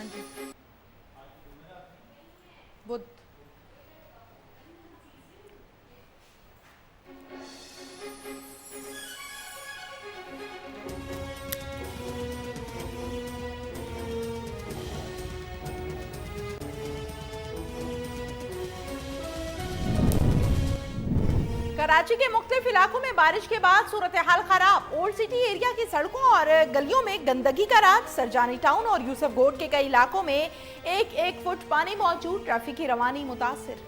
जी। बुध। कराची के मुख्तलिफ इलाकों में बारिश के बाद सूरत हाल खराब। ओल्ड सिटी एरिया की सड़कों और गलियों में गंदगी का राज। सरजानी टाउन और यूसुफ गोट के कई इलाकों में एक एक फुट पानी मौजूद। ट्रैफिक की रवानी मुतासिर।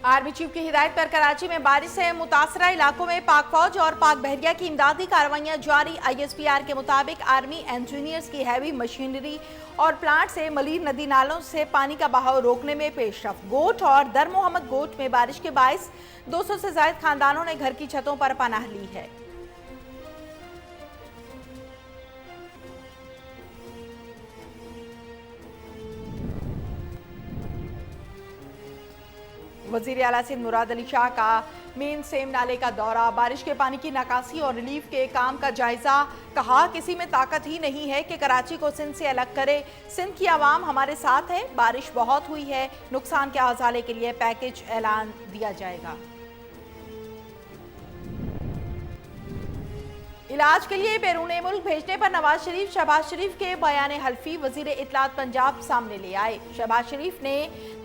आर्मी चीफ की हिदायत पर कराची में बारिश से मुतासरा इलाकों में पाक फौज और पाक बहरिया की इमदादी कार्रवाइयां जारी। ISPR के मुताबिक आर्मी इंजीनियर्स की हैवी मशीनरी और प्लांट से मलीर नदी नालों से पानी का बहाव रोकने में पेशरफ। गोट और दर मोहम्मद गोट में बारिश के बायस 200 से ज्यादा खानदानों ने घर की छतों पर पनाह ली है। वजीर आला सिंध मुराद अली शाह का मेन सेम नाले का दौरा। बारिश के पानी की निकासी और रिलीफ के काम का जायजा। कहा किसी में ताकत ही नहीं है कि कराची को सिंध से अलग करे। सिंध की आवाम हमारे साथ है। बारिश बहुत हुई है, नुकसान के अजाले के लिए पैकेज ऐलान दिया जाएगा। इलाज के लिए बैरून मुल्क भेजने पर नवाज शरीफ शहबाज शरीफ के बयान हल्फी वजीर इत्तलात पंजाब सामने ले आए। शहबाज शरीफ ने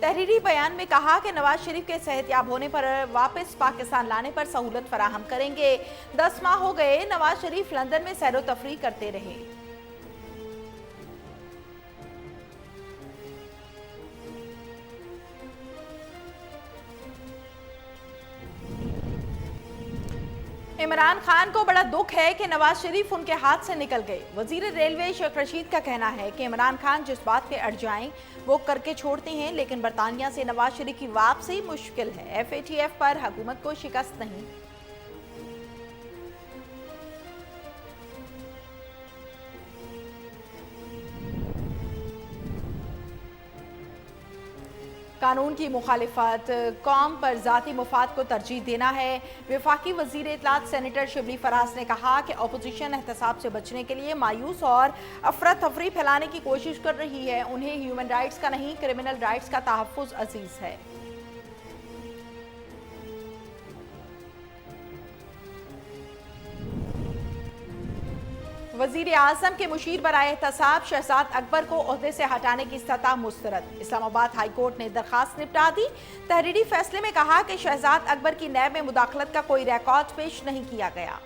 तहरीरी बयान में कहा कि नवाज शरीफ के सेहतयाब होने पर वापस पाकिस्तान लाने पर सहूलत फराहम करेंगे। 10 माह हो गए नवाज शरीफ लंदन में सैरो तफरी करते रहे। इमरान खान को बड़ा दुख है कि नवाज शरीफ उनके हाथ से निकल गए। वजीर रेलवे शेख रशीद का कहना है कि इमरान खान जिस बात पे अड़ जाएं वो करके छोड़ते हैं, लेकिन बरतानिया से नवाज शरीफ की वापसी मुश्किल है। FATF पर हुकूमत को शिकस्त नहीं। कानून की मुखालिफत कौम पर जाती मुफाद को तरजीह देना है। वफाकी वजीर इत्तलात सेनेटर शिबली फराज ने कहा कि अपोजिशन एहतसाब से बचने के लिए मायूस और अफरा तफरी फैलाने की कोशिश कर रही है। उन्हें ह्यूमन राइट्स का नहीं, क्रिमिनल राइट्स का तहफ़्फ़ुज़ अजीज है। वजीर आजम के मुशीर बराए एहतसाब शहजाद अकबर को ओहदे से हटाने की सतह मुस्तरद। इस्लामाबाद हाई कोर्ट ने दरखास्त निपटा दी। तहरीरी फैसले में कहा कि शहजाद अकबर की नैब में मुदाखलत का कोई रिकॉर्ड पेश नहीं किया गया।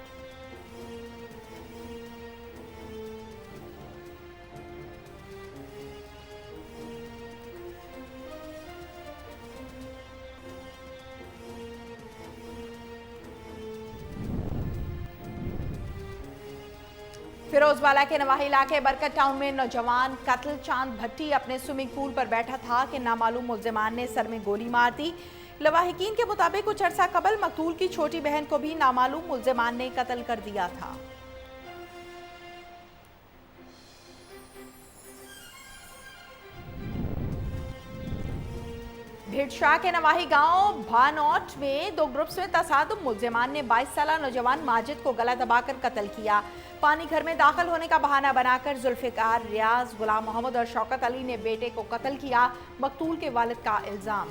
फिरोजवाला के नवाही इलाके बरकत टाउन में नौजवान कत्ल। चांद भट्टी अपने स्विमिंग पूल पर बैठा था कि नामालूम मुल्जिमान ने सर में गोली मार दी। लवाहिकीन के मुताबिक कुछ अरसा कबल मकतूल की छोटी बहन को भी नामालूम मुल्जिमान ने कत्ल कर दिया था। भिड़शाह के नवाही गांव भानौट में 2 ग्रुप्स में तसादुम। मुल्जिमान ने 22 साला नौजवान माजिद को गला दबाकर कत्ल किया। पानी घर में दाखिल होने का बहाना बनाकर जुल्फिकार, रियाज, गुलाम मोहम्मद और शौकत अली ने बेटे को कत्ल किया। मकतूल के वालिद का इल्जाम।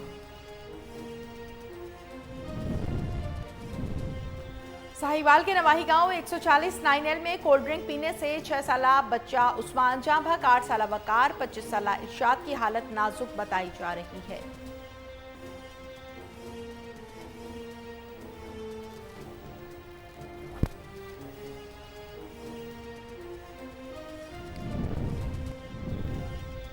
साहिवाल के नवाही गांव 140 9L में कोल्ड ड्रिंक पीने से 6 साला बच्चा उस्मान जाँ भक, 8 साला वकार, 25 साला इरशाद की हालत नाजुक बताई जा रही है।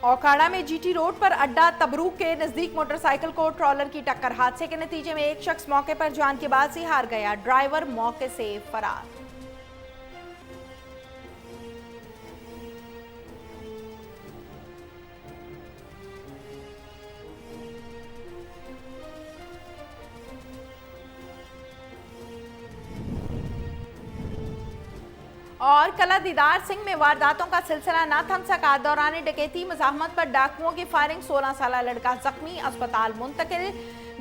औकाड़ा में GT रोड पर अड्डा तबरूक के नजदीक मोटरसाइकिल को ट्रॉलर की टक्कर। हादसे के नतीजे में एक शख्स मौके पर जान की बाजी हार गया। ड्राइवर मौके से फरार। और कला दीदार सिंह में वारदातों का सिलसिला न थम सका। दौरान डकैती मज़ाहमत पर डाकुओं की फायरिंग, 16 साल लड़का जख्मी, अस्पताल मुंतकिल।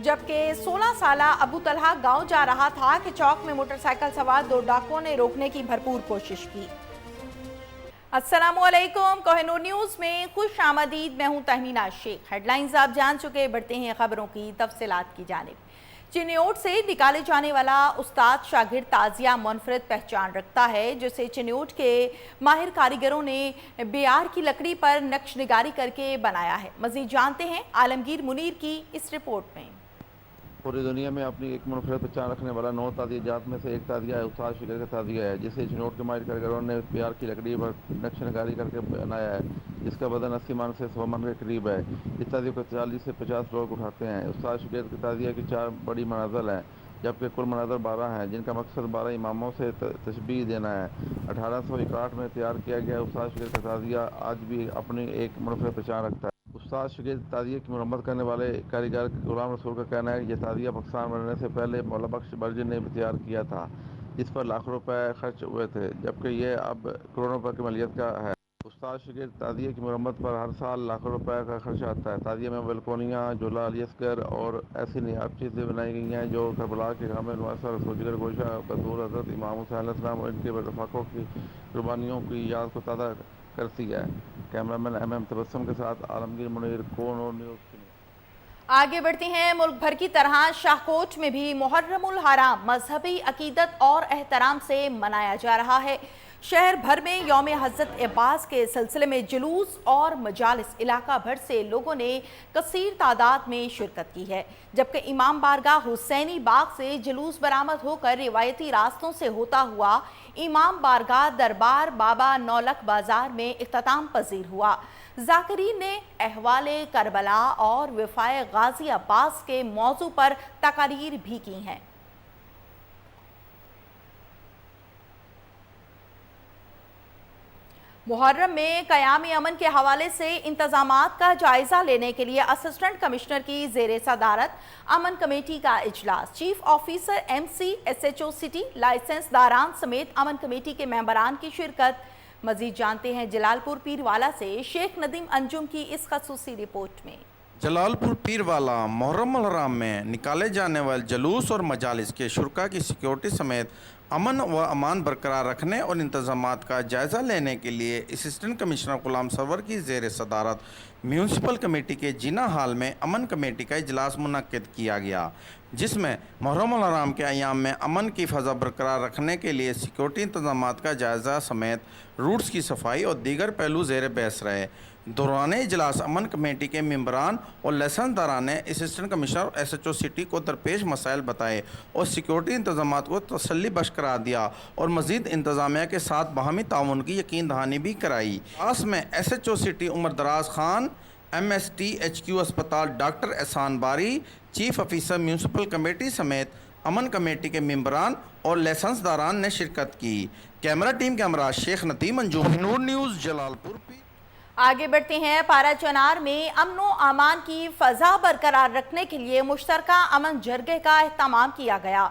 जबकि 16 साल अबू तलहा गांव जा रहा था कि चौक में मोटरसाइकिल सवार 2 डाकुओं ने रोकने की भरपूर कोशिश की। अस्सलामुअलैकुम, कोहिनूर न्यूज़ में खुश आमदीद। मैं हूं तहमीना शेख। हेडलाइंस आप जान चुके, बढ़ते हैं खबरों की तफसीलात की जानिब। चिन्योट से निकाले जाने वाला उस्ताद शागिर्द ताजिया मुनफरद पहचान रखता है, जिसे चिन्योट के माहिर कारीगरों ने बेयार की लकड़ी पर नक्श निगारी करके बनाया है। मज़ीद जानते हैं आलमगीर मुनीर की इस रिपोर्ट में। पूरी दुनिया में अपनी एक मुनफरद पहचान रखने वाला 9 ताजिया जात में से एक ताजिया है उस्ताद शागिर्द का ताजिया है, जिसे चिन्योट के माहिर कारीगरों ने बेयार की लकड़ी पर नक्श निगारी करके बनाया है, जिसका वजन 80 मन से 100 मन के करीब है। इस ताजिए को 40 से 50 लोग उठाते हैं। उस्ताद शागिर्द के ताजिया की 4 बड़ी मनाजिल हैं, जबकि कुल मनाजिल 12 हैं, जिनका मकसद 12 इमामों से तशबीह देना है। 1861 में तैयार किया गया उस्ताद शागिर्द का ताजिया आज भी अपनी एक मुनफरद पहचान रखता है। उस्ताद शागिर्द ताजिए की मरम्मत करने वाले कारीगर गुलाम रसूल का कहना है कि यह ताजिया पाकिस्तान बनने से पहले मौला बख्श बर्जी ने तैयार किया था, जिस पर लाखों रुपए खर्च हुए थे, जबकि यह अब करोड़ों रुपए की मलियत का है। उस्ताद शागिर्द ताजिए की मरम्मत पर हर साल लाखों रुपए का खर्च आता है। ताजिए में बलकोनियाँ, झूला, अलियसगर और ऐसी नियाब चीज़ें बनाई गई हैं जो करबला के कामिल मुअस्सर सोजिगर गोशा बतूर हज़रत इमाम हुसैन अलैहिस्सलाम और इनके रफ़ाकों की कुर्बानियों की याद को ताज़ा करती है। कैमरामैन MM तबस्सुम के साथ आलमगीर मुनीर, कोहिनूर न्यूज़। आगे बढ़ती हैं। मुल्क भर की तरह शाहकोट में भी मुहर्रमुल हराम मजहबी अकीदत और एहतराम से मनाया जा रहा है। शहर भर में यौम हज़रत अब्बास के सिलसिले में जुलूस और मजालिस इलाका भर से लोगों ने कसीर तादाद में शिरकत की है, जबकि इमाम बारगाह हुसैनी बाग से जुलूस बरामद होकर रिवायती रास्तों से होता हुआ इमाम बारगाह दरबार बाबा नौलख बाजार में इख्तिताम पजीर हुआ। जाकिरीन ने अहवाले करबला और वफाए गाजी अब्बास के मौजू पर तकारीर भी की हैं। मुहर्रम में क़याम अमन के हवाले से इंतजामात का जायजा लेने के लिए असिस्टेंट कमिश्नर की ज़ेर सदारत अमन कमेटी का इजलास। Chief officer MC SHO city, licence दारान समेत अमन कमेटी के मेंबरान की शिरकत। मजीद जानते हैं जलालपुर पीरवाला से शेख नदीम अंजुम की इस खसूसी रिपोर्ट में। जलालपुर पीरवाला मुहर्रमुल हराम में निकाले जाने वाले जुलूस और मजालिस के शुरा की सिक्योरिटी समेत अमन व अमान बरकरार रखने और इंतजामात का जायज़ा लेने के लिए असिस्टेंट कमिश्नर गुलाम सरवर की ज़ेर सदारत म्यूनसिपल कमेटी के जिना हाल में अमन कमेटी का इजलास मुनक्किद किया गया, जिसमें मुहर्रमुल हराम के अयाम में अमन की फ़ज़ा बरकरार रखने के लिए सिक्योरिटी इंतजामात का जायज़ा समेत रूट्स की सफाई और दीगर पहलू ज़ेर बहस रहे। दौरान इजलास अमन कमेटी के मेंबरान और लाइसेंसदारान ने असिस्टेंट कमिश्नर SHO सिटी को दरपेश मसाइल बताए और सिक्योरिटी इंतजामात को तसल्ली बख्श करार दिया और मज़ीद इंतजामिया के साथ बाहमी ताउन की यकीन दहानी भी कराई। इजलास में SHO सिटी उमर दराज खान, MST HQ अस्पताल डॉक्टर एहसान बारी, चीफ ऑफिसर म्यूनसिपल कमेटी समेत अमन कमेटी के मेंबरान और लाइसेंसदारान ने शिरकत की। कैमरा टीम के हमरा शेख नदीम अंजुम, कोहिनूर न्यूज़, जलालपुर। आगे बढ़ते हैं। पारा चनार में अमनो अमान की फ़ज़ा बरकरार रखने के लिए मुश्तरका अमन जरगे का एहतमाम किया गया,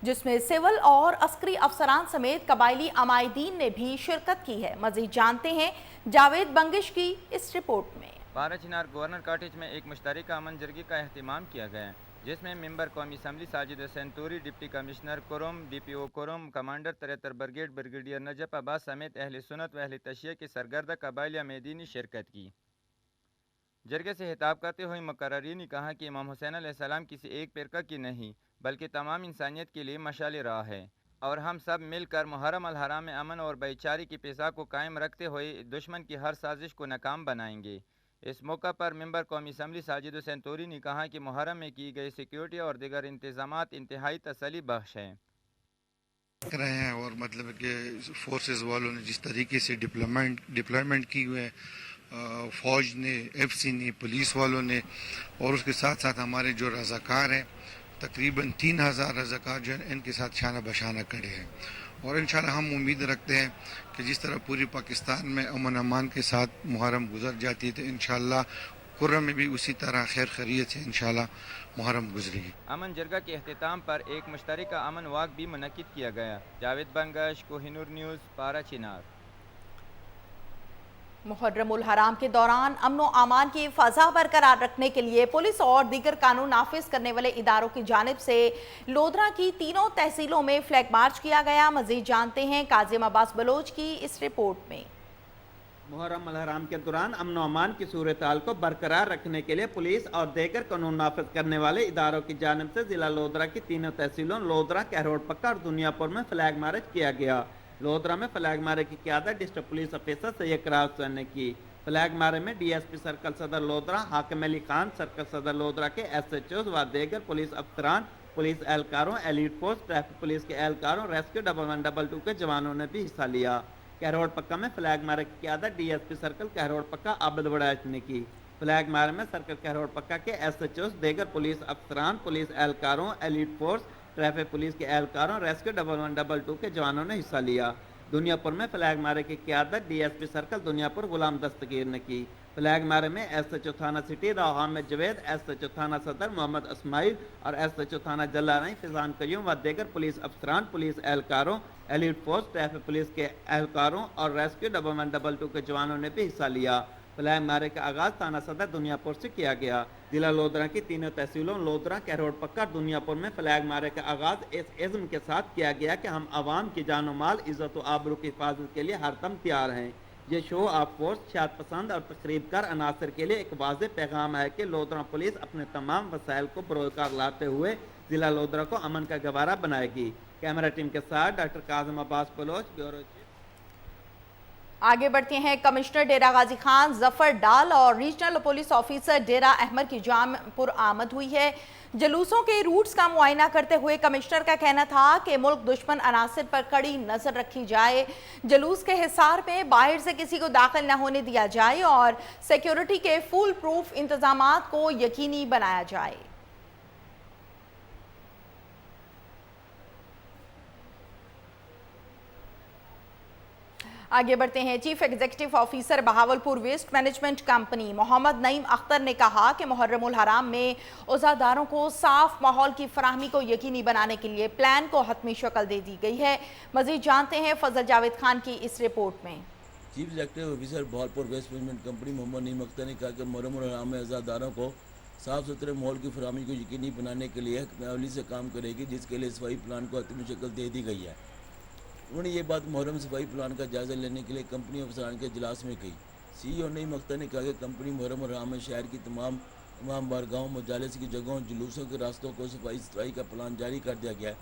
जिसमें सिविल और अस्करी अफसरान समेत कबायली अमायदीन ने भी शिरकत की है। मज़ीद जानते हैं जावेद बंगिश की इस रिपोर्ट में। पारा चिनार गवर्नर कॉटेज में एक मुश्तरका अमन जरगे का एहतमाम किया गया, जिसमें मेंबर कौमी assembly Sajid Senturi, deputy commissioner Kurram, DPO Kurram, commander 73 brigade brigadier Najaf Abbas समेत अहले सुन्नत व अहले तशय्युह के सरगर्दा कबाइली अमेदी ने शिरकत की। जरगे से खिताब करते हुए मुकर्रिरीन ने कहा कि इमाम हुसैन अलैहिस्सलाम किसी एक फ़िरका की नहीं बल्कि तमाम इंसानियत के लिए मशाल राह है और हम सब मिलकर मुहर्रम अल हराम में अमन और भाईचारे की फ़िज़ा को कायम रखते हुए दुश्मन की हर साजिश को नाकाम बनाएंगे। इस मौका पर मेंबर कौमी असम्बली साजिद सेंतूरी ने कहा कि मुहर्रम में की गई सिक्योरिटी और दीगर इंतजामात इंतहाई तसल्ली बख्श हैं रहे हैं और मतलब कि फोर्सेस वालों ने जिस तरीके से डिप्लॉयमेंट की हुई है, फ़ौज ने, FC ने, पुलिस वालों ने, और उसके साथ साथ हमारे जो रज़ाकार हैं तकरीबन 3000 रज़ाकार जो है इनके साथ शाना बशाना खड़े हैं। और इंशाल्लाह हम उम्मीद रखते हैं कि जिस तरह पूरी पाकिस्तान में अमन अमान के साथ मुहर्रम गुजर जाती है तो इंशाल्लाह कुर्रा में भी उसी तरह खैर खैरियत से इंशाल्लाह मुहर्रम गुजरेगी। अमन जरगा के अख्तिताम पर एक मुश्तरका अमन वाक भी मुनक्किद किया गया। जावेद बंगश, कोहिनूर न्यूज़, पारा चिनार। मुहर्रमुल हराम के दौरान अमन व अमान की फ़ज़ा बरकरार रखने के लिए पुलिस और दीगर कानून नाफिज करने वाले इदारों की जानिब से लोधरा की तीनों तहसीलों में फ्लैग मार्च किया गया। मज़ीद जानते हैं काज़िम अब्बास बलोच की इस रिपोर्ट में। मुहर्रम अल हराम के दौरान अमन व अमान की सूरत हाल को बरकरार रखने के लिए पुलिस और दीगर कानून नाफिज करने वाले इदारों की जानिब से जिला लोधरा की तीनों तहसीलों लोधरा, कहरोड पक्का और दुनियापुर में फ्लैग मार्च किया गया। लोधरा में फ्लैग मारे की क़यादत डिस्ट्रिक्ट पुलिस ऑफिसर सैयद करार हुसैन ने की। फ्लैग मारे में डीएसपी सर्कल सदर लोधरा, हाकिम अली खान, सर्कल सदर लोधरा के एसएचओ व दीगर पुलिस अफसरान, पुलिस एहलकारों, एलीट फोर्स, ट्रैफिक पुलिस के एहलकारों, रेस्क्यू 1112 के जवानों ने भी हिस्सा लिया। कहरोड पक्का में फ्लैग मारे की क़यादत डीएसपी सर्कल कहरोड पक्का आबिद वड़ैच ने की। फ्लैग मारे में सर्कल कहरोड पक्का के एसएचओ, दीगर पुलिस अफसरान, पुलिस एहलकारों, एलीट फोर्स, ट्रैफिक पुलिस के एहलकारों, रेस्क्यू 1112 के जवानों ने हिस्सा लिया। दुनियापुर में फ्लैग मारे की क़यादत डीएसपी सर्कल दुनियापुर गुलाम दस्तगीर ने की। फ्लैग मारे में एसएचओ थाना सिटी राव हामिद जवेद, एसएचओ थाना सदर मोहम्मद इस्माइल और एसएचओ थाना जलाराई फिजान कयूम व दीगर पुलिस अफसरान, पुलिस एहलकारों, एलीट फोर्स, ट्रैफिक पुलिस के एहलकारों और रेस्क्यू 1112 के जवानों ने भी हिस्सा लिया। फ्लैग मारे का आगाज थाना सदर दुनियापुर से किया गया। जिला लोधरा की तीनों तहसीलों लोधरा, कहरोड पक्का, दुनियापुर में फ्लैग मारे का आगाज इस इज़्म के साथ किया गया कि हम आवाम की जानो माल, इज़्ज़त व आबरू की हिफाजत के लिए हर दम तैयार हैं। ये शो ऑफ फोर्स, शायद पसंद और तकरीबकार अनासर के लिए एक वाज़ेह पैगाम है कि लोधरा पुलिस अपने तमाम वसाइल को बरोकार लाते हुए जिला लोधरा को अमन का गवारा बनाएगी। कैमरा टीम के साथ doctor Kazim Abbas Baloch, bureau chief. आगे बढ़ते हैं। कमिश्नर डेरा गाजी खान जफर डाल और regional police officer Dera Ahmad की जामपुर आमद हुई है। जलूसों के रूट्स का मुआयना करते हुए कमिश्नर का कहना था कि मुल्क दुश्मन अनासिर पर कड़ी नजर रखी जाए, जलूस के हिसार में बाहर से किसी को दाखिल न होने दिया जाए और सिक्योरिटी के फुल प्रूफ इंतजामात को यकीनी बनाया जाए। आगे बढ़ते हैं। Chief executive officer Bahawalpur waste management company Mohammad Naeem Akhtar ने कहा कि मुहर्रमुल हराम में उज़ादारों को साफ माहौल की फराहमी को यकीनी बनाने के लिए प्लान को हतमी शक्ल दे दी गई है। मजीद जानते हैं फजल जावेद खान की इस रिपोर्ट में। Chief executive officer Bahawalpur waste management company Mohammad Naeem Akhtar ने कहा कि मुहर्रमुल हराम में उज़ादारों को साफ सुथरे माहौल की फराहमी को यकीनी बनाने के लिए हकमावली से काम करेगी, जिसके लिए सफाई प्लान को हतमी शक्ल दे दी गई है। उन्होंने ये बात मुहर्रम सफाई प्लान का जायज़ा लेने के लिए कंपनी अफसरान के इजलास में कही। सीईओ नईम अख्तर ने कहा कि कंपनी मुहर्रम हराम में शहर की तमाम बारगाहों, मजालिस की जगहों, जुलूसों के रास्तों को सफाई सुथराई का प्लान जारी कर दिया गया है।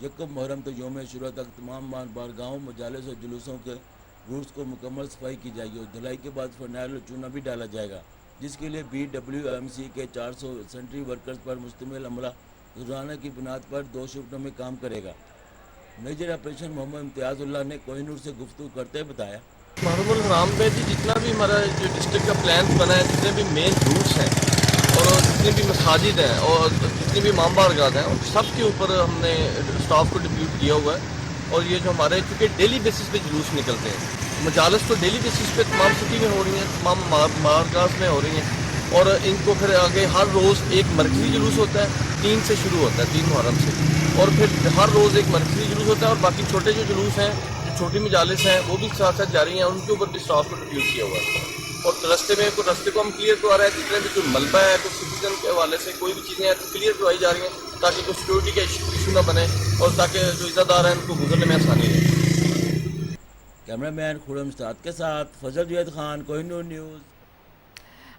यकम मुहर्रम तो यौम शुरा तक तमाम बारगाहों, मजालिस और जुलूसों के रूट्स को मुकम्मल सफाई की जाएगी और धुलाई के बाद फर्नाइल और चूना भी डाला जाएगा, जिसके लिए BWMC के 400 सेंट्री वर्कर्स पर मुश्तमिल अमला रोजाना की बुनियाद पर 2 शिफ्टों में काम करेगा। मेजर ऑपरेशन मोहम्मद इम्तियाज़ुल्लाह ने कोहिनूर से गुफ्तगू करते बताया, मुहर्रमुल हराम में जी जितना भी हमारा जो डिस्ट्रिक्ट का प्लान बना है, जितने भी मेन रूट्स हैं और जितनी भी मसाजिद हैं और जितनी भी इमाम बारगाह हैं, उन सब के ऊपर हमने स्टाफ को डिप्यूट किया हुआ है। और ये जो हमारे चूँकि डेली बेसिस पे जुलूस निकलते हैं, मजालिस तो डेली बेसिस पे तमाम सिटी में हो रही हैं, तमाम बारगाह में हो रही हैं और इनको फिर आगे हर रोज़ एक मरकज़ी जुलूस होता है, 3 से शुरू होता है, 3 मुहर्रम से, और फिर हर रोज़ एक मरकज़ी जुलूस होता है और बाकी छोटे जो जुलूस हैं, जो छोटी मजालिस हैं, वो भी साथ साथ जारी हैं, उनके ऊपर भी स्टाफ को डिप्यूट किया हुआ है। और रास्ते को हम क्लियर करवा रहे हैं, जितने भी कोई मलबा है, कोई सिटीजन के हवाले से कोई भी चीज़ें हैं तो क्लियर करवाई जा रही हैं, ताकि कोई सिक्योरिटी का इशू ना बने और ताकि जो इज़्ज़तदार हैं उनको गुजरने में आसानी रहे। कैमरामैन खुरम उस्ताद के साथ फजल जावेद खान, कोहिनूर न्यूज़।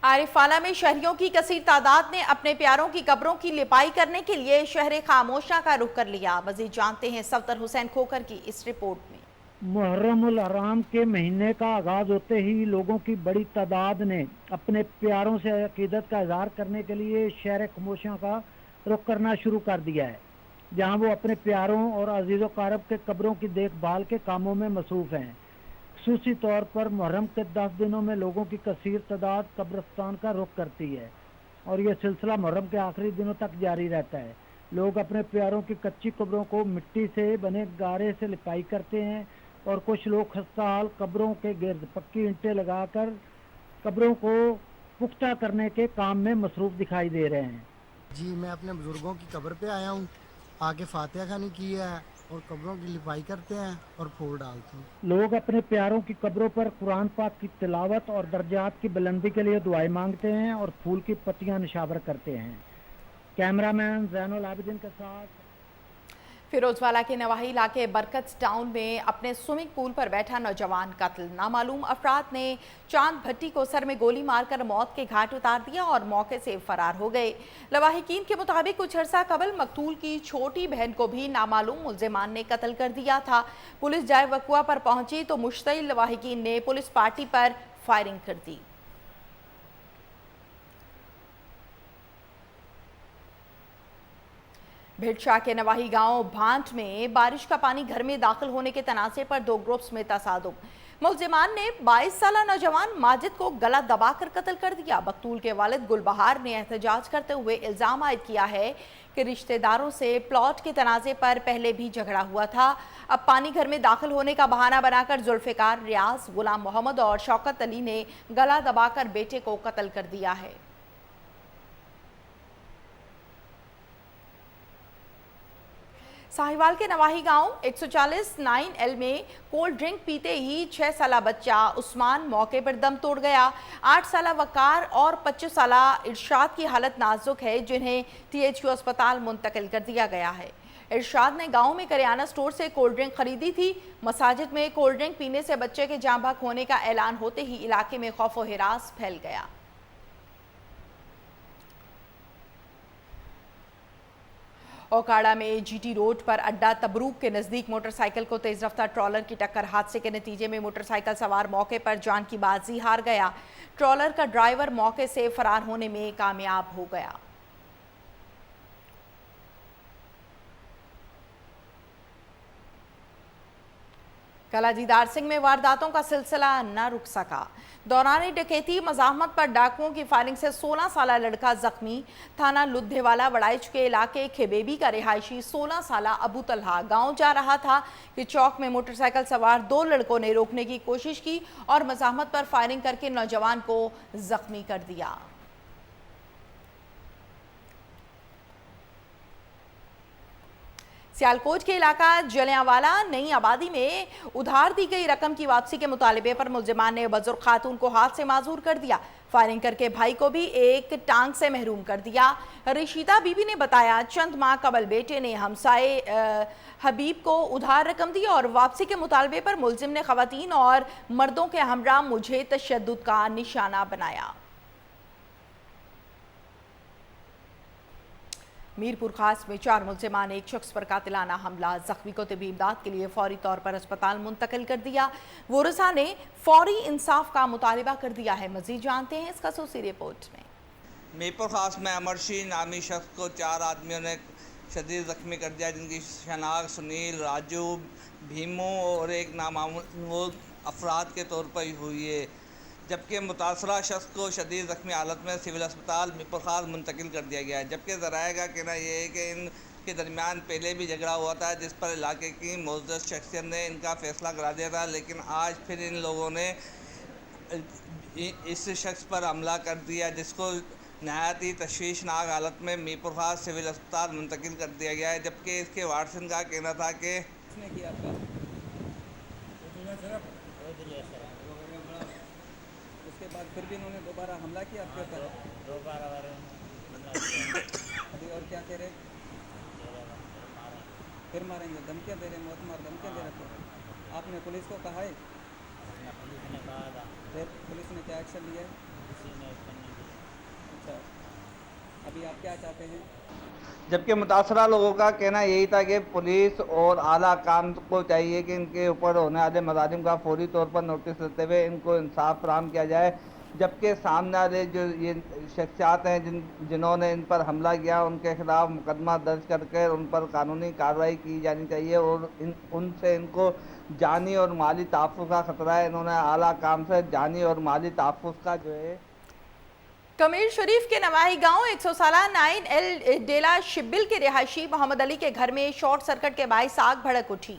आरिफाना में शहरियों की कसीर तादाद ने अपने प्यारों की कब्रों की लिपाई करने के लिए शहर खामोशा का रुख कर लिया। मजीद जानते हैं सफदर हुसैन खोकर की इस रिपोर्ट में। मुहर्रमुल हराम के महीने का आगाज होते ही लोगों की बड़ी तादाद ने अपने प्यारों से अकीदत का इजहार करने के लिए शहर खामोशा का रुख करना शुरू कर दिया है, जहां वो अपने प्यारों और अजीज़ो कारब के कब्रों की देखभाल के कामों में मसरूफ़ हैं। खुसूसी तौर पर मुहर्रम के 10 दिनों में लोगों की कसीर तादाद कब्रिस्तान का रुख करती है और यह सिलसिला मुहर्रम के आखिरी दिनों तक जारी रहता है। लोग अपने प्यारों की कच्ची कब्रों को मिट्टी से बने गारे से लिपाई करते हैं और कुछ लोग खस्ताहाल कब्रों के गिर्द पक्की ईंटें लगाकर कब्रों को पुख्ता करने के काम में मसरूफ दिखाई दे रहे हैं। जी मैं अपने बुजुर्गों की कब्र पे आया हूँ, आके फातिहा खानी की है और कब्रों की लिपाई करते हैं और फूल डालते हैं। लोग अपने प्यारों की कब्रों पर कुरान पाक की तिलावत और दर्जात की बुलंदी के लिए दुआएं मांगते हैं और फूल की पत्तियां निशावर करते हैं। कैमरामैन जैनुल आबिदीन के साथ। फिरोजवाला के नवाही इलाके बरकत टाउन में अपने स्विमिंग पूल पर बैठा नौजवान कत्ल। नामालूम अफराद ने चांद भट्टी को सर में गोली मारकर मौत के घाट उतार दिया और मौके से फरार हो गए। लवाहिकीन के मुताबिक कुछ अर्सा कबल मकतूल की छोटी बहन को भी नामालूम मुल्जिमान ने कत्ल कर दिया था। पुलिस जाए वकुआ पर पहुंची तो मुश्तइल लवाहिकीन ने पुलिस पार्टी पर फायरिंग कर दी। भिटशाह के नवाही गांव भांट में बारिश का पानी घर में दाखिल होने के तनाज़े पर दो ग्रुप्स में तसादुम। मुल्जिमान ने 22 साला नौजवान माजिद को गला दबाकर कत्ल कर दिया। मकतूल के वालिद गुलबहार ने एहतजाज करते हुए इल्ज़ाम आयद किया है कि रिश्तेदारों से प्लॉट के तनाज़े पर पहले भी झगड़ा हुआ था। अब पानी घर में दाखिल होने का बहाना बनाकर जुल्फ़िकार, रियाज, गुलाम मोहम्मद और शौकत अली ने गला दबाकर बेटे को कत्ल कर दिया है। साहिवाल के नवाही गांव 140 9L में कोल्ड ड्रिंक पीते ही 6 साला बच्चा उस्मान मौके पर दम तोड़ गया। 8 साला वकार और 25 साला इरशाद की हालत नाजुक है, जिन्हें THU अस्पताल मुंतकिल कर दिया गया है। इरशाद ने गांव में करियाना स्टोर से कोल्ड ड्रिंक खरीदी थी। मसाजिद में कोल्ड ड्रिंक पीने से बच्चे के जाँ बहक होने का ऐलान होते ही इलाके में खौफ व हिरास फैल गया। ओकाड़ा में GT रोड पर अड्डा तबरूक के नज़दीक मोटरसाइकिल को तेज रफ्तार ट्रॉलर की टक्कर। हादसे के नतीजे में मोटरसाइकिल सवार मौके पर जान की बाजी हार गया। ट्रॉलर का ड्राइवर मौके से फरार होने में कामयाब हो गया। कलाजीदार सिंह में वारदातों का सिलसिला न रुक सका। दौरान डकैती मज़ाहमत पर डाकुओं की फायरिंग से 16 साला लड़का जख्मी। थाना लुधेवाला वड़ाइच के इलाके खेबेबी का रिहायशी 16 साला अबू तलहा गांव जा रहा था कि चौक में मोटरसाइकिल सवार 2 लड़कों ने रोकने की कोशिश की और मज़ाहमत पर फायरिंग करके नौजवान को जख्मी कर दिया। सियालकोट के इलाका जलियांवाला नई आबादी में उधार दी गई रकम की वापसी के मुतालिबे पर मुल्जिमान ने बुजुर्ग खातून को हाथ से माजूर कर दिया। फायरिंग करके भाई को भी एक टांग से महरूम कर दिया। रशीदा बीबी ने बताया, चंद माह कबल बेटे ने हमसाए हबीब को उधार रकम दी और वापसी के मुतालबे पर मुल्जिम ने खवातीन और मर्दों के हमरा मुझे तशद्दुद का निशाना बनाया। मीरपुर खास में 4 मुल्जिमान एक शख्स पर कातिलाना हमला। जख्मी को तिबी इमदाद के लिए फौरी तौर पर अस्पताल मुंतकिल कर दिया। वोरसा ने फौरी इंसाफ का मुतालिबा कर दिया है। मजीद जानते हैं इस खसूसी रिपोर्ट में। मीरपुर खास में अमरशी नामी शख्स को 4 आदमियों ने शदीद जख्मी कर दिया, जिनकी शनाख्त सुनील, राजू, भीमू और एक नामालूम अफराद के तौर पर हुई है, जबकि मुतासरा शख्स को शदीद ज़ख्मी हालत में सिविल अस्पताल मीरपुर खास मुंतकिल कर दिया गया है। जबकि ज़राए का कहना यह है कि इनके दरमियान पहले भी झगड़ा हुआ था, जिस पर इलाके की मोअज़्ज़ज़ शख्सियत ने इनका फ़ैसला करा दिया था, लेकिन आज फिर इन लोगों ने इस शख्स पर हमला कर दिया, जिसको नहायत ही तशवीशनाक हालत में मीरपुर खास सिविल अस्पताल मुंतकिल कर दिया गया है। जबकि इसके वारसन का कहना था कि बाद फिर भी इन्होंने दोबारा हमला किया आपके ऊपर। अभी और क्या कह रहे? फिर मारेंगे, धमकियाँ दे रहे, मौत मार धमकियाँ दे रहे थे। आपने पुलिस को कहा है? पुलिस ने कहा था। फिर पुलिस ने क्या एक्शन लिया है? अच्छा, अभी आप क्या चाहते हैं? जबकि मुतासरा लोगों का कहना यही था कि पुलिस और आला काम को चाहिए कि इनके ऊपर होने वाले मज़ालिम का फौरी तौर पर नोटिस देते हुए इनको इंसाफ फराहम किया जाए। जबकि सामने वाले जो ये शख्सियात हैं जिन्होंने इन पर हमला किया, उनके खिलाफ मुकदमा दर्ज करके उन पर कानूनी कार्रवाई की जानी चाहिए और उनसे इनको जानी और माली तहफ़्फ़ुज़ का ख़तरा है। इन्होंने आला काम से जानी और माली तहफ़्फ़ुज़ का जो है। कमीर शरीफ के नवाही गांव 100 साला 9L डेला शिब्बिल के रिहायशी मोहम्मद अली के घर में शॉर्ट सर्किट के बाइस आग भड़क उठी।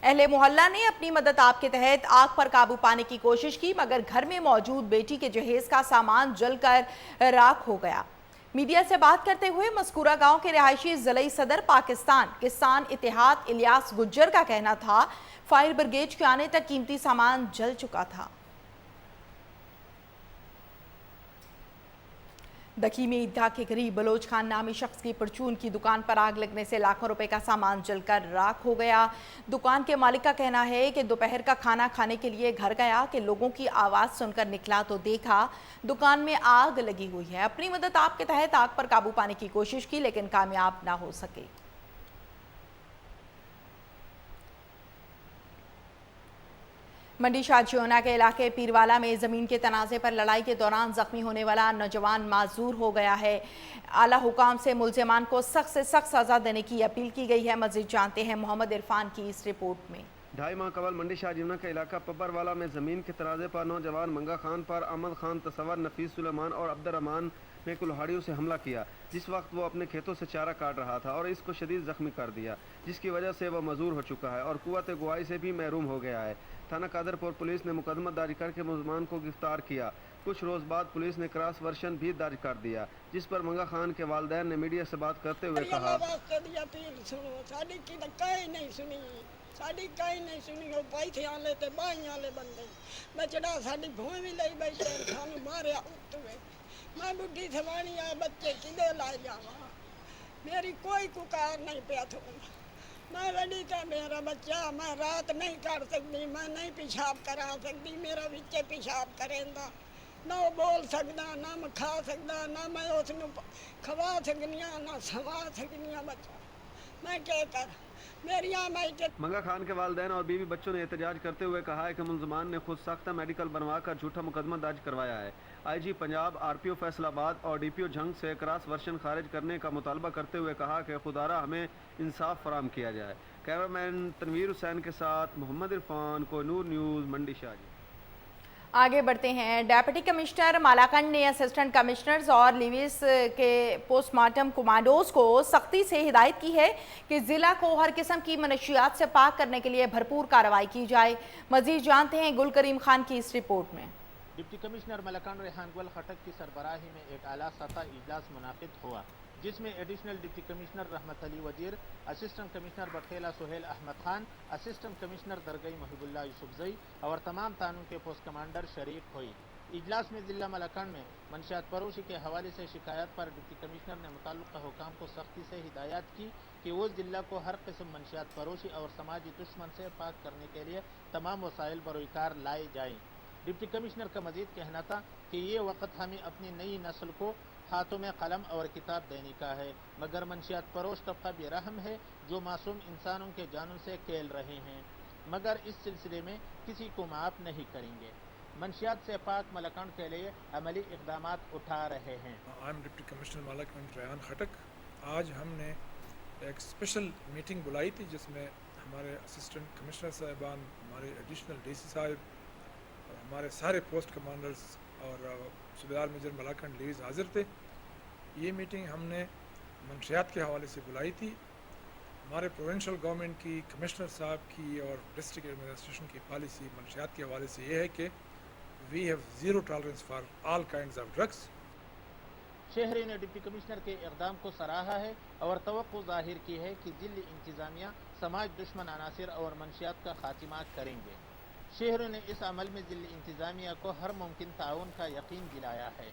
अहले मोहल्ला ने अपनी मदद आप के तहत आग पर काबू पाने की कोशिश की, मगर घर में मौजूद बेटी के जहेज का सामान जलकर राख हो गया। मीडिया से बात करते हुए मस्कूरा गांव के रिहायशी ज़िले सदर पाकिस्तान किसान इत्तेहाद इलियास गुज्जर का कहना था, फायर ब्रिगेड के आने तक कीमती सामान जल चुका था। दखी में ईदगाह के करीब बलोच खान नामी शख्स की परचून की दुकान पर आग लगने से लाखों रुपए का सामान जलकर राख हो गया। दुकान के मालिक का कहना है कि दोपहर का खाना खाने के लिए घर गया कि लोगों की आवाज़ सुनकर निकला तो देखा दुकान में आग लगी हुई है। अपनी मदद आप के तहत आग पर काबू पाने की कोशिश की, लेकिन कामयाब ना हो सके। मंडी शाहजियोना के इलाके पीरवाला में ज़मीन के तनाज़े पर लड़ाई के दौरान ज़ख्मी होने वाला नौजवान माजूर हो गया है। आला हुकाम से मुल्ज़िमान को सख्त से सख्त सज़ा देने की अपील की गई है। मज़ीद जानते हैं मोहम्मद इरफान की इस रिपोर्ट में। 2.5 माह कबल मंडी शाहजियोना का इलाका पब्बरवाला में ज़मीन के तनाज़े पर नौजवान मंगा खान पर अहमद खान, तसव्वुर, नफीस सुलेमान और अब्दुर्रहमान ने कुल्हाड़ियों से हमला किया, जिस वक्त वो अपने खेतों से चारा काट रहा था और इसको शदीद ज़ख्मी कर दिया, जिसकी वजह से वह मजूर हो चुका है और कुव्वत गुआई से भी महरूम हो गया है। थाना कादरपुर पुलिस ने मुकदमा दर्ज करके मुलज़मान को गिरफ्तार किया। कुछ रोज़ बाद पुलिस ने क्रॉस वर्शन भी दर्ज कर दिया, जिस पर मंगा खान के वालिदैन ने मीडिया से बात करते हुए कहा, साड़ी कहीं नहीं सुनी, वो पैसे आले ते बाई आले बंदे बचड़ा साड़ी भूमि भी लई बैठे सानू मारे उतवे। मैं बुढ़ी थवानी आ बच्चे किदे ला जावा, मेरी कोई कुकार नहीं पिया थो। मैं बड़ी था मेरा बच्चा, मैं रात नहीं कर सकती, मैं नहीं पेशाब करा सकती, मेरा बिच्चे पेशाब करेंदा ना वो बोल सकदा, ना मैं खा सकदा, ना मैं उसनू खवा सकनिया, ना सवा सकनिया। बच्चा मैं क्या कर मंगा खान के वालिदैन और बीवी बच्चों ने एहतजाज करते हुए कहा है कि मुलज़मान ने खुद साख्ता मेडिकल बनवा कर झूठा मुकदमा दर्ज करवाया है। IG पंजाब, RPO फैसलाबाद और DPO झंग से क्रॉस वर्शन खारिज करने का मुतालबा करते हुए कहा कि खुदारा हमें इंसाफ फराम किया जाए। कैमरामैन तनवीर हुसैन के साथ मोहम्मद इरफान, कोहिनूर न्यूज़, मंडी शाहजी। आगे बढ़ते हैं। डेप्यूटी कमिश्नर मालाकंड ने असिस्टेंट कमिश्नर्स और लिविस के पोस्टमार्टम कमांडोज को सख्ती से हिदायत की है कि ज़िला को हर किस्म की मनशियात से पाक करने के लिए भरपूर कार्रवाई की जाए। मजीद जानते हैं गुल करीम खान की इस रिपोर्ट में। डिप्टी कमिश्नर मलकान रेहान गुल खटक की सरबराही में एक आला सतह इजलास मुनाकिद हुआ, जिसमें additional deputy commissioner Rehmat Ali Wazir, assistant commissioner Bakhela Suhail Ahmad Khan, assistant commissioner Dargai Mehboobullah Yousafzai और तमाम तानून के पोस्ट कमांडर शरीक हुई। इजलास में जिला मलकान में मंशियात फरोशी के हवाले से शिकायत पर डिप्टी कमिश्नर ने मुताल्लिक़ा हुकाम को सख्ती से हिदायत की कि वो जिला को हर किस्म मंशियात फरोशी और समाजी दुश्मन से पाक करने के लिए तमाम वसाइल बरोकार लाए जाएँ। डिप्टी कमिश्नर का मजीद कहना था कि ये वक्त हमें अपनी नई नस्ल को हाथों में कलम और किताब देने का है, मगर मंशियात फरोश तबका बेरहम है जो मासूम इंसानों के जानों से खेल रहे हैं, मगर इस सिलसिले में किसी को माफ़ नहीं करेंगे। मंशियात से पाक मलकान के लिए अमली इक़दाम उठा रहे हैं। I am deputy commissioner Malakand Rehan Khattak. आज हमने एक स्पेशल मीटिंग बुलाई थी जिसमें हमारे असिस्टेंट कमिश्नर साहिबान, हमारे एडिशनल DC साहब, हमारे सारे पोस्ट कमांडर्स और सूबेदार मेजर मलाकंड लीज हाजिर थे। ये मीटिंग हमने मंशियात के हवाले से बुलाई थी। हमारे प्रोविंशियल गवर्नमेंट की, कमिश्नर साहब की और डिस्ट्रिक्ट एडमिनिस्ट्रेशन की पॉलिसी मंशियात के हवाले से ये है कि we have zero tolerance for all kinds of drugs. शहरी ने डिप्टी कमिश्नर के इक़दाम को सराहा है और तवक्को जाहिर की है कि जिला इंतज़ामिया समाज दुश्मन अनासिर और मंशियात का खात्मा करेंगे। शहरों ने इस अमल में जिला इंतज़ामिया को हर मुमकिन ताउन का यकीन दिलाया है।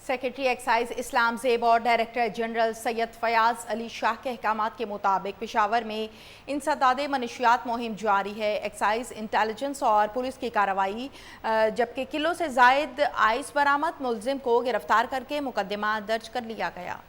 सेक्रेटरी एक्साइज इस्लाम ज़ेब और डायरेक्टर जनरल सैयद फयाज़ अली शाह के अहकामात के मुताबिक पेशावर में इंसदाद मनशियात मुहिम जारी है। एक्साइज, इंटेलिजेंस और पुलिस की कार्रवाई, जबकि किलो से ज़ायद आइस बरामद, मुलजिम को गिरफ्तार करके मुकदमा दर्ज कर लिया गया।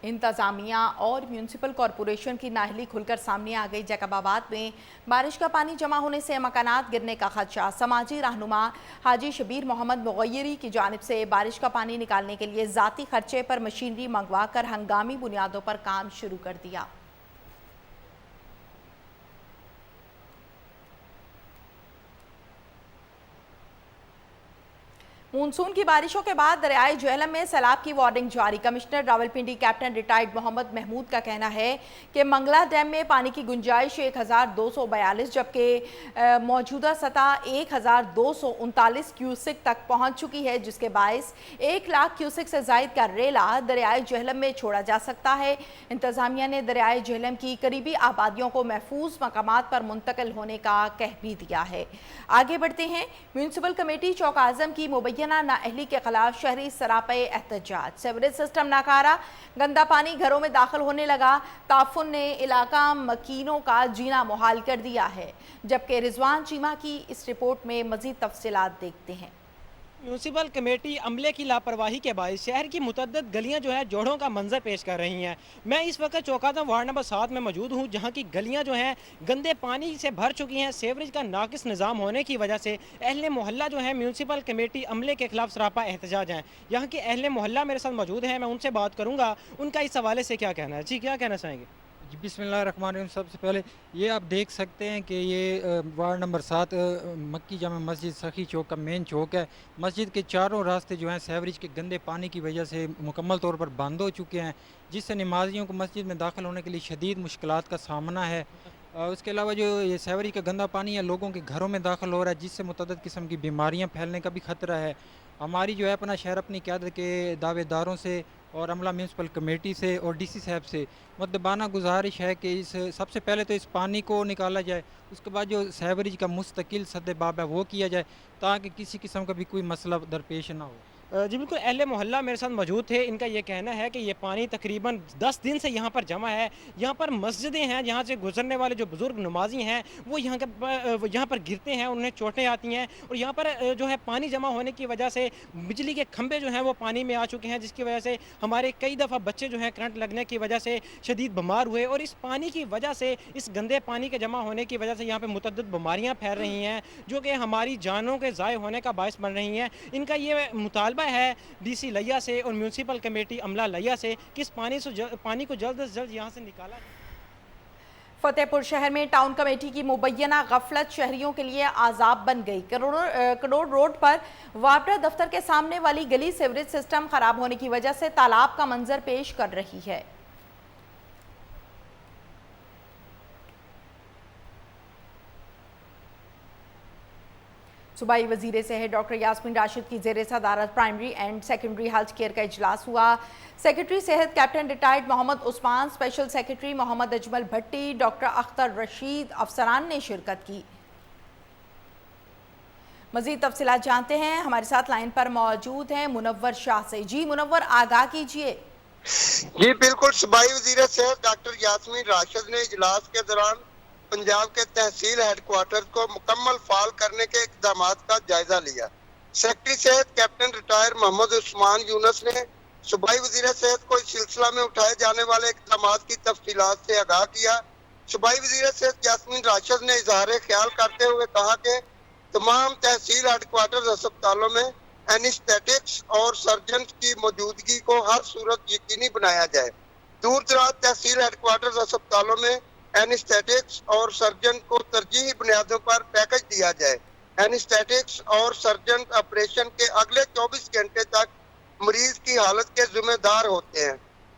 इंतज़ामिया और म्यूनसिपल कॉरपोरेशन की नाहली खुलकर सामने आ गई। जैकबाबाद में बारिश का पानी जमा होने से मकानात गिरने का खदशा। समाजी रहनुमा हाजी शबीर मोहम्मद मुगैरी की जानिब से बारिश का पानी निकालने के लिए ज़ाती खर्चे पर मशीनरी मंगवा कर हंगामी बुनियादों पर काम शुरू कर दिया। मानसून की बारिशों के बाद दरियाए झेलम में सैलाब की वार्निंग जारी। Commissioner Rawalpindi captain retired Mohammad Mahmood का कहना है कि मंगला डैम में पानी की गुंजाइश 1242, जबकि मौजूदा सतह 1239 क्यूसेक तक पहुंच चुकी है, जिसके बायस 1 लाख क्यूसेक से जायद का रेला दरियाए झेलम में छोड़ा जा सकता है। इंतजामिया ने दरियाए झेलम की करीबी आबादियों को महफूज मकामात पर मुंतकिल होने का कह भी दिया है। आगे बढ़ते हैं। म्यूनसिपल कमेटी चौक आजम की मुबैना नाअहली के खिलाफ शहरी सरापे एहतजाज। सेवरेज सिस्टम नाकारा, गंदा पानी घरों में दाखिल होने लगा। ताफुन ने इलाका मकीनों का जीना मुहाल कर दिया है, जबकि रिजवान चीमा की इस रिपोर्ट में मजीद तफसीलात देखते हैं। म्यूनसिपल कमेटी अमले की लापरवाही के बायस शहर की मुतअद्दिद गलियां जो है जोड़ों का मंजर पेश कर रही हैं। मैं इस वक्त चौकाता वार्ड नंबर 7 में मौजूद हूं, जहां की गलियां जो हैं गंदे पानी से भर चुकी हैं। सेवरेज का नाकिस निज़ाम होने की वजह से अहले मोहल्ला जो है म्यूनसिपल कमेटी अमले के खिलाफ सरापा एहतजाज हैं। यहाँ के अहले मोहल्ला मेरे साथ मौजूद हैं, मैं उनसे बात करूँगा, उनका इस हवाले से क्या कहना है। जी, क्या कहना चाहेंगे? जी, बिस्मिल्लाहिर्रहमानिर्रहीम। सबसे पहले ये आप देख सकते हैं कि ये वार्ड नंबर 7 मक्की जामा मस्जिद सखी चौक का मेन चौक है। मस्जिद के चारों रास्ते जो हैं सेवरेज के गंदे पानी की वजह से मुकम्मल तौर पर बंद हो चुके हैं, जिससे नमाजियों को मस्जिद में दाखिल होने के लिए शदीद मुश्किलात का सामना है। उसके अलावा जो ये सेवरेज का गंदा पानी है लोगों के घरों में दाखिल हो रहा है, जिससे मुतअद्दिद किस्म की बीमारियाँ फैलने का भी ख़तरा है। हमारी जो है अपना शहर अपनी क़यादत के दावेदारों से और अमला म्यूनसिपल कमेटी से और डीसी साहब से मुद्दबाना गुजारिश है कि इस सबसे पहले तो इस पानी को निकाला जाए, उसके बाद जो सेवरेज का मुस्तकिल सद्देबाब है वो किया जाए, ताकि किसी किस्म का भी कोई मसला दरपेश ना हो। जी बिल्कुल, अहले मोहल्ला मेरे साथ मौजूद थे। इनका ये कहना है कि ये पानी तकरीबन 10 दिन से यहाँ पर जमा है। यहाँ पर मस्जिदें हैं, यहाँ से गुजरने वाले जो बुज़ुर्ग नमाजी हैं वो यहाँ पर गिरते हैं, उन्हें चोटें आती हैं। और यहाँ पर जो है पानी जमा होने की वजह से बिजली के खंभे जो हैं वो पानी में आ चुके हैं, जिसकी वजह से हमारे कई दफ़ा बच्चे जो हैं करंट लगने की वजह से शदीद बीमार हुए। और इस पानी की वजह से, इस गंदे पानी के जमा होने की वजह से यहाँ पर मुतअद्दिद बीमारियाँ फैल रही हैं, जो कि हमारी जानों के ज़ाय होने का बायस बन रही हैं। इनका ये मुतालबा है डीसी लिया से और म्यूनसिपल कमेटी अमला लिया से कि इस पानी को जल्द से जल्द यहाँ से निकाला। फतेहपुर शहर में टाउन कमेटी की मुबैना गफलत शहरियों के लिए आज़ाब बन गई। करोड़ रोड पर वापडा दफ्तर के सामने वाली गली सीवरेज सिस्टम खराब होने की वजह से तालाब का मंजर पेश कर रही है। सूबाई वजीर सेहत डॉक्टर यास्मीन राशिद की ज़ेर सदारत primary and secondary health care का इजलास हुआ। सेक्रेटरी सेहत captain retired Mohammad Usman, special secretary Mohammad Ajmal Bhatti, doctor Akhtar Rashid, अफसरान ने शिरकत की। मजीद तफसीलात जानते हैं, हमारे साथ लाइन पर मौजूद हैं मुनव्वर शाह से। जी मुनव्वर, आगाह कीजिए। जी बिल्कुल, सूबाई वजीर सेहत डॉक्टर यास्मीन राशिद ने इजलास के दौरान पंजाब के तहसील हेडक्वार्टर को मुकम्मल फाल करने के इकदाम का जायजा लिया। सेक्रेटरी सेहत कैप्टन रिटायर मोहम्मद उस्मान यूनुस ने सूबाई वजीर सेहत को इस सिलसिला में उठाए जाने वाले इकदाम की तफसीलात से आगाह किया। सूबाई वजीर सेहत यास्मीन राशिद ने इजहार ख्याल करते हुए कहा कि तमाम तहसील हेडक्वार्टर अस्पतालों में एनेस्थेटिक्स और सर्जन की मौजूदगी को हर सूरत यकीनी बनाया जाए। दूर दराज तहसील हेडक्वार्टर अस्पतालों में एनेस्थेटिक्स और सर्जन को तरजीही बुनियादों पर पैकेज दिया जाए। एनेस्थेटिक्स और सर्जन ऑपरेशन के अगले 24 घंटे तक मरीज की हालत के जिम्मेदार होते हैं।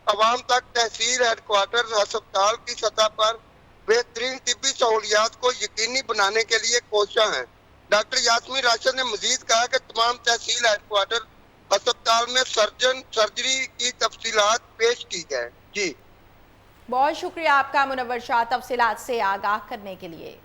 अवाम तक तहसील हेडक्वार्टर अस्पताल की सतह पर बेहतरीन तिब्बी सहूलियात को यकीनी बनाने के लिए कोशिश है। डॉक्टर यास्मीन राशिद ने मजीद कहा कि तमाम तहसील हेडक्वार्टर अस्पताल में सर्जरी की तफसीलात पेश की जाए। जी बहुत शुक्रिया आपका मुनव्वर शाह, तफसीलात से आगाह करने के लिए।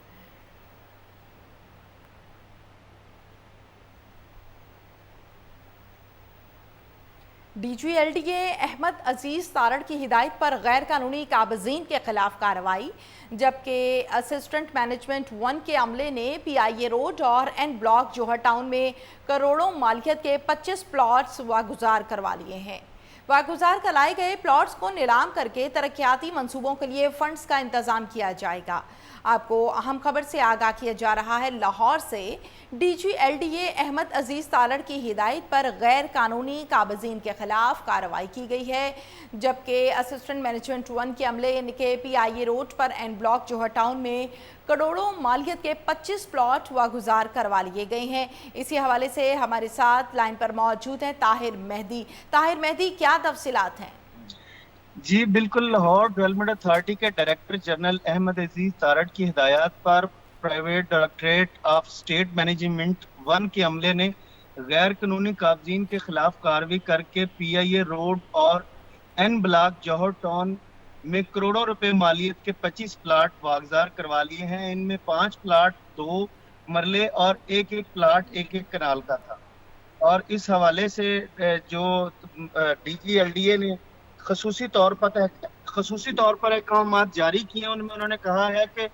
DGLDA अहमद अजीज तारड़ की हिदायत पर गैर कानूनी काबजीन के खिलाफ कार्रवाई, जबकि असिस्टेंट मैनेजमेंट 1 के अमले ने PIA रोड और N ब्लॉक जोहर टाउन में करोड़ों मालियत के 25 प्लॉट्स वागुजार करवा लिए हैं। वागुजार कराए गए प्लॉट्स को नीलाम करके तरक्याती मंसूबों के लिए फंड्स का इंतजाम किया जाएगा। आपको अहम खबर से आगाह किया जा रहा है। लाहौर से डीजी LDA अहमद अजीज तालड़ की हिदायत पर गैर कानूनी काबजीन के खिलाफ कार्रवाई की गई है, जबकि असिस्टेंट मैनेजमेंट 1 के अमले के PIA रोड पर एन ब्लॉक जोहर टाउन में करोड़ों मालियत के 25 प्लॉट वागुजार करवा लिए गए हैं। इसी हवाले से हमारे साथ लाइन पर मौजूद हैं ताहिर मेहदी। ताहिर मेहदी, क्या तफसीलात हैं? जी बिल्कुल, लाहौर डेवलपमेंट अथॉरिटी के डायरेक्टर जनरल अहमद अजीज तारड़ की हिदायत पर private directorate of state management 1 के अमले ने गैर कानूनी काबजीन के खिलाफ कार्रवाई करके PIA रोड और एन ब्लॉक जौहर टाउन में करोड़ों रुपए मालियत के 25 प्लाट वागजार करवा लिए हैं। इनमें 5 प्लाट 2 मरले और एक प्लाट एक कनाल का था। और इस हवाले से जो DG LDA ने खसूसी तौर पर अहकाम जारी किए, उनमें उन्होंने कहा है कि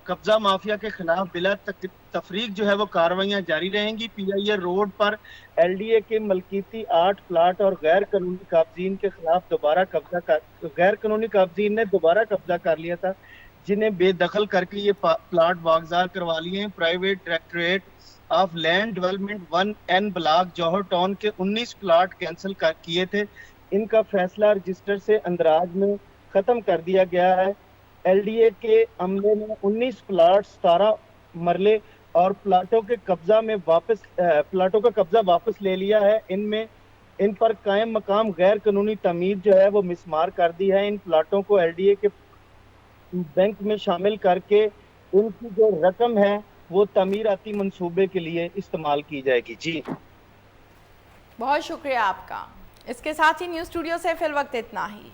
कब्जा माफिया के खिलाफ बिला तफरीक जो है वो कार्रवाइयाँ जारी रहेंगी। PIA रोड पर LDA के मलकीती 8 प्लाट और गैर कानूनी काबजीन के खिलाफ गैर कानूनी काबजीन ने दोबारा कब्जा कर लिया था, जिन्हें बेदखल करके ये प्लाट वागजार करवा लिए हैं। Private directorate of land development 1 N block Johar town के 19 प्लाट कैंसिल किए थे। इनका फैसला रजिस्टर से अंदराज में खत्म कर दिया गया है। LDA के अमले ने 19 प्लाट 17 मरले और प्लाटों का कब्जा वापस ले लिया है। इन पर कायम मकाम गैर कानूनी तमीर जो है वो मिसमार कर दी है। इन प्लाटों को LDA के बैंक में शामिल करके इनकी जो रकम है वो तमीराती मंसूबे के लिए इस्तेमाल की जाएगी। जी बहुत शुक्रिया आपका। इसके साथ ही न्यूज़ स्टूडियो से फिल वक्त इतना ही।